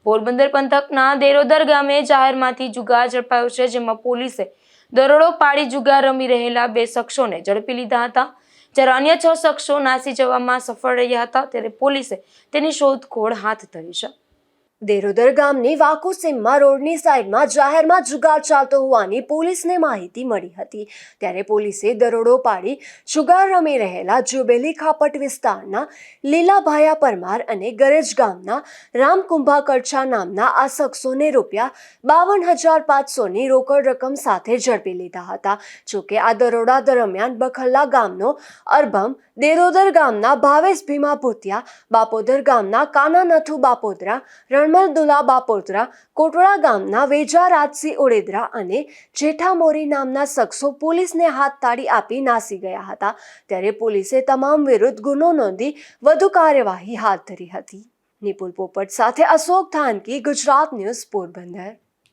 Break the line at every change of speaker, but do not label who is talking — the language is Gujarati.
પોરબંદર પંથકના દેરોદર ગામે જાહેરમાંથી જુગાર ઝડપાયો છે, જેમાં પોલીસે દરોડો પાડી જુગાર રમી રહેલા 2 શખ્સોને ઝડપી લીધા હતા, જ્યારે અન્ય 6 શખ્સો નાસી જવામાં સફળ રહ્યા હતા, ત્યારે પોલીસે તેની શોધખોળ હાથ ધરી છે।
દેરોદર ગામની વાકુસીમમાં રોડની સાઈડમાં જાહેરમાં જુગાર ચાલતો હોવાની પોલીસને માહિતી મળી હતી, ત્યારે પોલીસે દરોડો પાડી જુગાર રમી રહેલા જુબેલી ખાપટ વિસ્તારના લીલાભાયા પરમાર અને ગરેજ ગામના રામકુંભા કરછા નામના આ શખ્સોને ₹52,500ની રોકડ રકમ સાથે ઝડપી લીધા હતા। જોકે આ દરોડા દરમિયાન બખલ્લા ગામનો અરબમ, દેરોદર ગામના ભાવેશ ભીમા ભૂતિયા, બાપોદર ગામના કાના નથુ બાપોદરા, રણમલદુલા બાપોદરા, કોટડા ગામના વેજા રાજસિંહ ઓડેદરા અને જેઠા મોરી નામના શખ્સો પોલીસને હાથ તાળી આપી નાસી ગયા હતા, ત્યારે પોલીસે તમામ વિરુદ્ધ ગુનો નોંધી વધુ કાર્યવાહી હાથ ધરી હતી। નિપુલ પોપટ સાથે અશોક થાનકી, ગુજરાત ન્યૂઝ, પોરબંદર।